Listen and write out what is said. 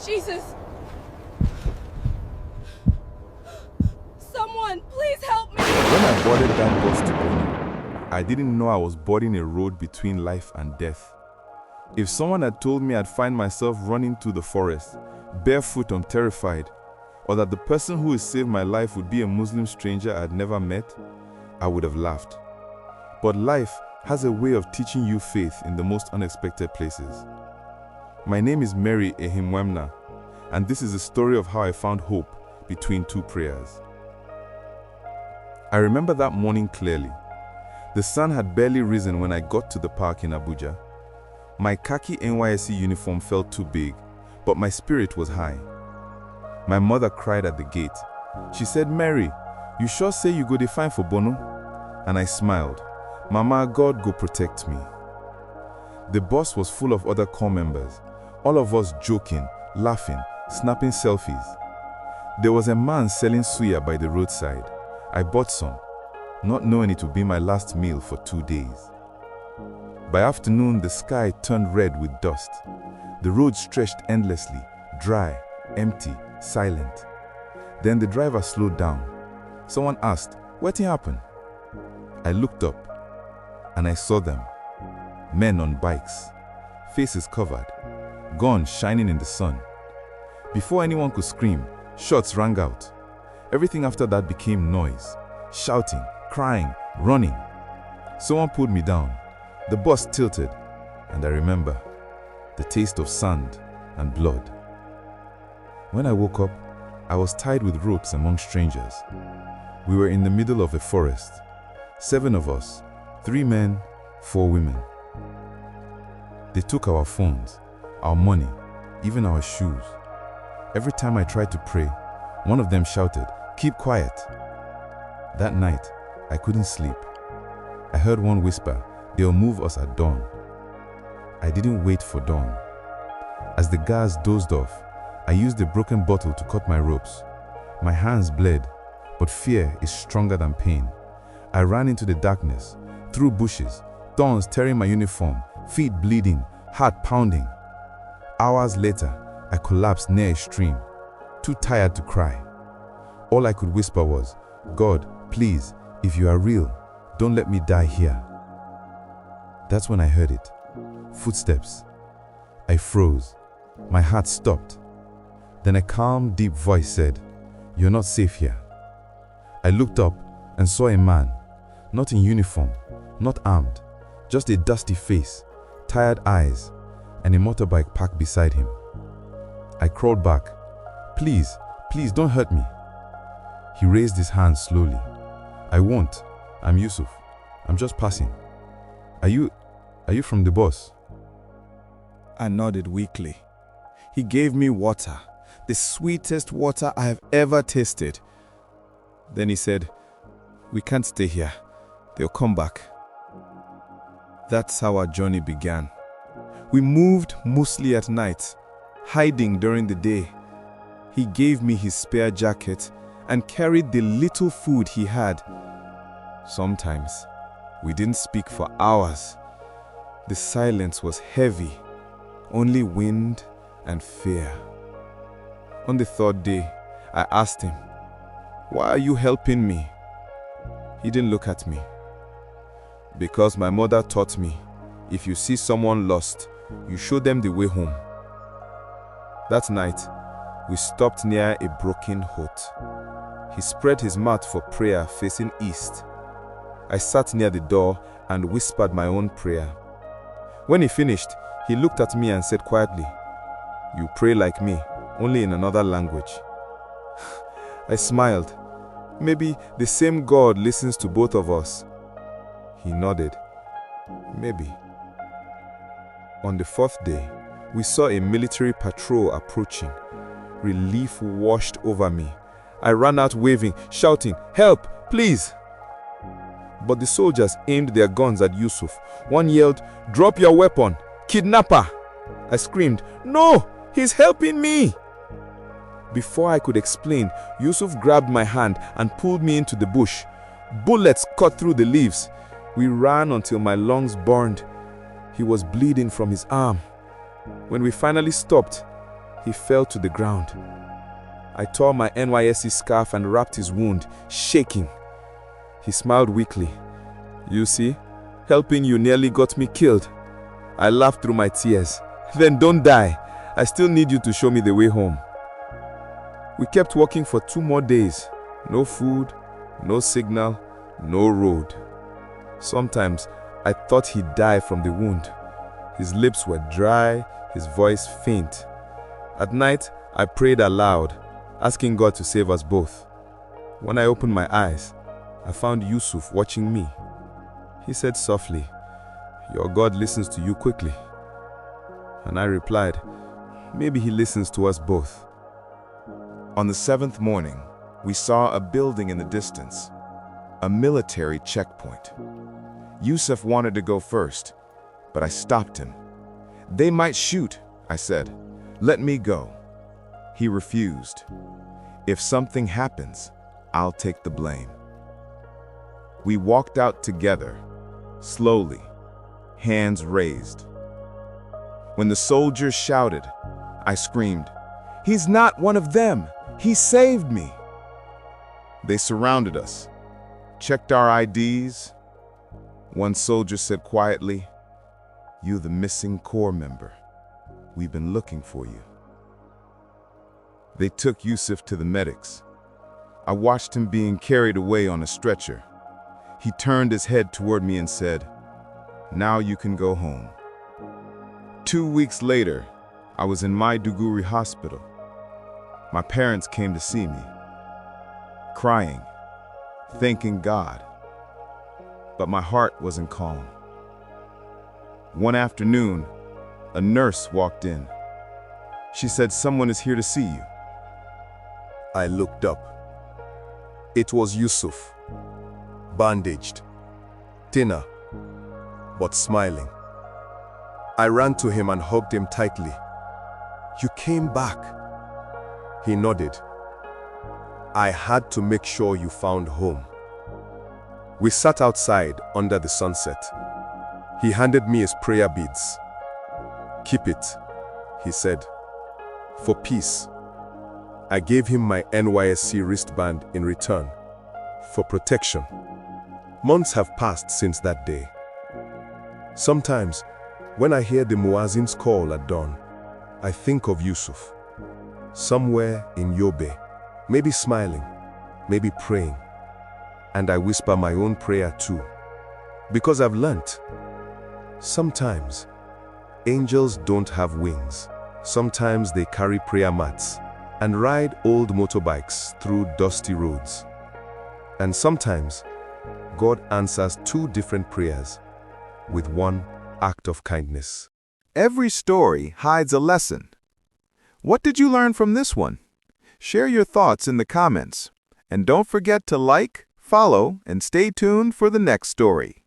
Jesus! Someone, please help me! When I boarded that bus to Borno, I didn't know I was boarding a road between life and death. If someone had told me I'd find myself running through the forest, barefoot and terrified, or that the person who would save my life would be a Muslim stranger I'd never met, I would have laughed. But life has a way of teaching you faith in the most unexpected places. My name is Mary Ehimwemna, and this is a story of how I found hope between two prayers. I remember that morning clearly. The sun had barely risen when I got to the park in Abuja. My khaki NYSC uniform felt too big, but my spirit was high. My mother cried at the gate. She said, "Mary, you sure say you go dey fine for Borno?" And I smiled. "Mama, God go protect me." The bus was full of other corps members, all of us joking, laughing, snapping selfies. There was a man selling suya by the roadside. I bought some, not knowing it would be my last meal for 2 days. By afternoon, the sky turned red with dust. The road stretched endlessly, dry, empty, silent. Then the driver slowed down. Someone asked, "What happened?" I looked up, and I saw them. Men on bikes, faces covered, guns shining in the sun. Before anyone could scream, shots rang out. Everything after that became noise, shouting, crying, running. Someone pulled me down. The bus tilted, and I remember the taste of sand and blood. When I woke up, I was tied with ropes among strangers. We were in the middle of a forest. 7 of us, 3 men, 4 women. They took our phones, our money, even our shoes. Every time I tried to pray, one of them shouted, "Keep quiet." That night, I couldn't sleep. I heard one whisper, "They'll move us at dawn." I didn't wait for dawn. As the guards dozed off, I used a broken bottle to cut my ropes. My hands bled, but fear is stronger than pain. I ran into the darkness, through bushes, thorns tearing my uniform, feet bleeding, heart pounding. Hours later, I collapsed near a stream, too tired to cry. All I could whisper was, "God, please, if you are real, don't let me die here." That's when I heard it. Footsteps. I froze. My heart stopped. Then a calm, deep voice said, "You're not safe here." I looked up and saw a man, not in uniform, not armed, just a dusty face, tired eyes, and a motorbike parked beside him. I crawled back. "Please, please don't hurt me." He raised his hand slowly. "I won't. I'm Yusuf. I'm just passing. Are you from the bus?" I nodded weakly. He gave me water, the sweetest water I have ever tasted. Then he said, "We can't stay here. They'll come back." That's how our journey began. We moved mostly at night, hiding during the day. He gave me his spare jacket and carried the little food he had. Sometimes, we didn't speak for hours. The silence was heavy, only wind and fear. On the 3rd day, I asked him, "Why are you helping me?" He didn't look at me. "Because my mother taught me, if you see someone lost, you show them the way home." That night, we stopped near a broken hut. He spread his mat for prayer facing east. I sat near the door and whispered my own prayer. When he finished, he looked at me and said quietly, "You pray like me, only in another language." I smiled. Maybe the same God listens to both of us. He nodded. Maybe. On the 4th day, we saw a military patrol approaching. Relief washed over me. I ran out waving, shouting, "Help, please!" But the soldiers aimed their guns at Yusuf. One yelled, "Drop your weapon! Kidnapper!" I screamed, "No! He's helping me!" Before I could explain, Yusuf grabbed my hand and pulled me into the bush. Bullets cut through the leaves. We ran until my lungs burned. He was bleeding from his arm. When we finally stopped, He fell to the ground. I tore my NYSC scarf and wrapped his wound, shaking. He smiled weakly. "You see, helping you nearly got me killed." I laughed through my tears. "Then don't die. I still need you to show me the way home." We kept walking for 2 more days. No food, no signal, no road. Sometimes I thought he'd die from the wound. His lips were dry, his voice faint. At night, I prayed aloud, asking God to save us both. When I opened my eyes, I found Yusuf watching me. He said softly, "Your God listens to you quickly." And I replied, "Maybe he listens to us both." On the 7th morning, we saw a building in the distance, a military checkpoint. Yusuf wanted to go first, but I stopped him. "They might shoot," I said. "Let me go." He refused. "If something happens, I'll take the blame." We walked out together, slowly, hands raised. When the soldiers shouted, I screamed, "He's not one of them! He saved me!" They surrounded us, checked our IDs. One soldier said quietly, "You're the missing Corps member. We've been looking for you." They took Yusuf to the medics. I watched him being carried away on a stretcher. He turned his head toward me and said, "Now you can go home." 2 weeks later, I was in Maiduguri hospital. My parents came to see me, crying, thanking God. But my heart wasn't calm. One afternoon, a nurse walked in. She said, "Someone is here to see you." I looked up. It was Yusuf, bandaged, thinner, but smiling. I ran to him and hugged him tightly. "You came back." He nodded. "I had to make sure you found home." We sat outside under the sunset. He handed me his prayer beads. "Keep it," he said, "for peace." I gave him my NYSC wristband in return, for protection. Months have passed since that day. Sometimes, when I hear the muazzin's call at dawn, I think of Yusuf, somewhere in Yobe, maybe smiling, maybe praying. And I whisper my own prayer too, because I've learnt, sometimes angels don't have wings. Sometimes they carry prayer mats and ride old motorbikes through dusty roads. And sometimes God answers 2 different prayers with 1 act of kindness. Every story hides a lesson. What did you learn from this one? Share your thoughts in the comments. And don't forget to like, follow, and stay tuned for the next story.